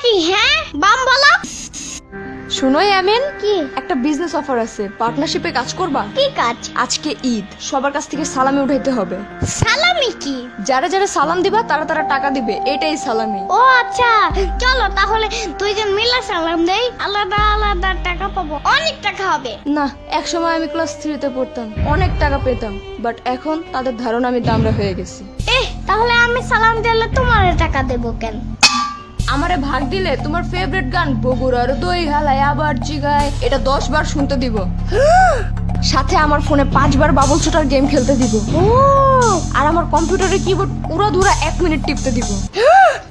কি হ্যাঁ বাম বলো। শুনো ইয়ামিন, কি? একটা বিজনেস অফার আছে, পার্টনারশিপে কাজ করবা? কি কাজ? আজকে ঈদ, সবার কাছ থেকে সালামি উঠাইতে হবে। সালামি কি? যারা যারা সালাম দিবা তারা তারা টাকা দিবে, এটাই সালামি। ও আচ্ছা, চলো তাহলে দুইজন মিলে সালাম দেই, আলাদা আলাদা টাকা পাবো, অনেক টাকা হবে। না, এক সময় আমি ক্লাস 3-তে পড়তাম, অনেক টাকা পেতাম, বাট এখন তাদের ধারণা আমি দামড়া হয়ে গেছি। তাহলে আমি সালাম দিলে তোমার টাকা দেবো কেন? আমারে ভাগ দিলে তোমার ফেভারিট গান বগুড়ার দই হালায় আবার জিগায় এটা 10 বার শুনতে দিব। সাথে আমার ফোনে 5 বার বাবল শুটার গেম খেলতে দিব। ও আর আমার কম্পিউটারে কিবোর্ড উড়াধুরা 1 মিনিট টিপতে দিব।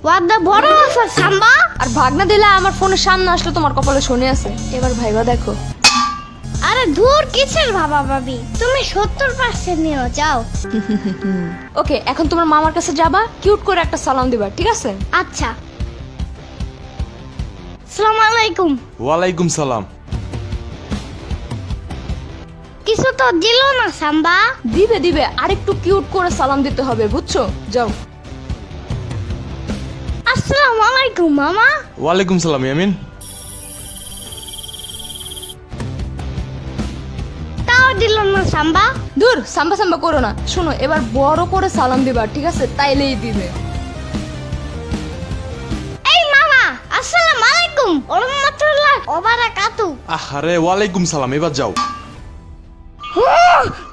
ওয়াদা বড় অফার সাম্বা। আর ভাগ না দিলে আমার ফোনের সামনে আসলে তোমার কপালে শনি আছে। এবার ভাইবা দেখো। আরে দূর কিসের ভাবা ভাবি, তুমি 70% নিয়ে যাও। ওকে, এখন তোমার মামার কাছে যাবা, কিউট করে একটা সালাম দিবা, ঠিক আছে? আচ্ছা। আসসালামু আলাইকুম। ওয়ালাইকুম সালাম। কিছু তো দিল না সাম্বা। দিবে দিবে, আরেকটু কিউট করে সালাম দিতে হবে, বুঝছো? যাও। আসসালামু আলাইকুম মামা। ওয়ালাইকুম সালাম ইয়ামিন। তাও দিল না সাম্বা। দূর, সাম্বা সাম্বা করো না। শোনো, এবার বড় করে সালাম দিবা, ঠিক আছে? তাইলেই দিবে। এই মামা, আসসালামু আলাইকুম ওয়া রাহমাতুল্লাহি ওয়া বারাকাতু। আরে ওয়ালাইকুম সালাম, এবার যাও।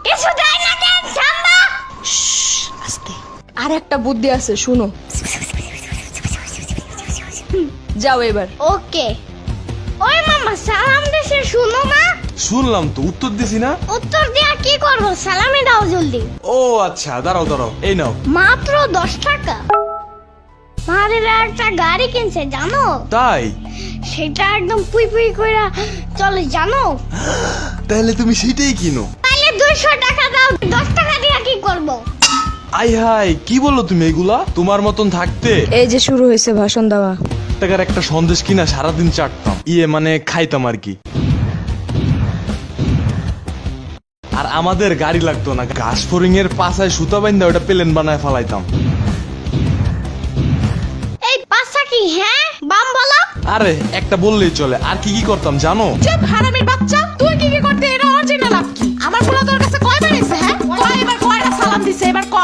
কিছু দেয় না কেন সাম্বা? আস্তে। আর একটা বুদ্ধি আছে, শুনো। যাও এবার। ওকে। ওই মামা সালাম দিছে, শুনো না। শুনলাম তো, উত্তর দিছি না। উত্তর দিয়া কি করব? সালামি দাও জলদি। ও আচ্ছা, দাঁড়াও দাঁড়াও, এই নাও। মাত্র 10 টাকা। মারের একটা গাড়ি কিনছে জানো? তাই? সেটা একদম পুই পুই কইরা চলে জানো? তাহলে তুমি সেটাই কিনো। তাইলে 200 টাকা দাও, 10 টাকা দিয়া কি করব? আই হাই, কি বলো তুমি এগুলা? তোমার মতন থাকতে এই যে শুরু হয়েছে ভাষণ দেওয়া। টাকার একটা সন্দেশ কিনা সারাদিন চাটতাম, মানে খাইতাম আর কি। আর আমাদের গাড়ি লাগতো না, ঘাস ফরিং এর পাশায় সুতা বাইন্দা ওটা প্লেন বানায় ফালাইতাম। এই পাশা কি হ্যাঁ বাম বলো। আরে একটা বললেই চলে। আর কি কি করতাম জানো? চুপ হারামির বাচ্চা, তুই কি কি করতে? এটা অরিজিনাল লাভ কি? আমার পোলা তোর কাছে কয়বার এসে? হ্যাঁ কয়বার কয়টা সালাম দিছে? এবার ক।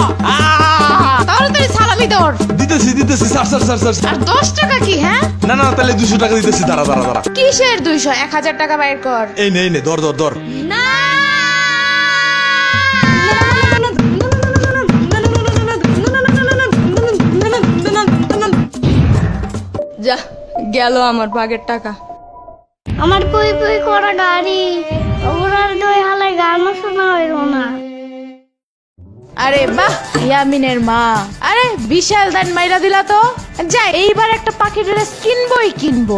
তাহলে তুই সালামি দর। দিতেছি দিতেছি, স্যার স্যার স্যার স্যার। আর 10 টাকা কি? হ্যাঁ না না, তাহলে 200 টাকা দিতেছি। দাঁড়া দাঁড়া দাঁড়া। কিসের 200? 1000 টাকা বাইর কর। এই নে এই নে, ধর ধর ধর। না যা, গেল আমার ভাগের টাকা। আমার পুই পুই করা গাড়ি, ওরার দই হালে গানও শোনা হইল না। আরে বাহ, ইয়ামিনের মা, আরে বিশাল দান মাইরা দিলা তো। যাই, এইবার একটা পাখি ড্রেস কিনবই কিনবো।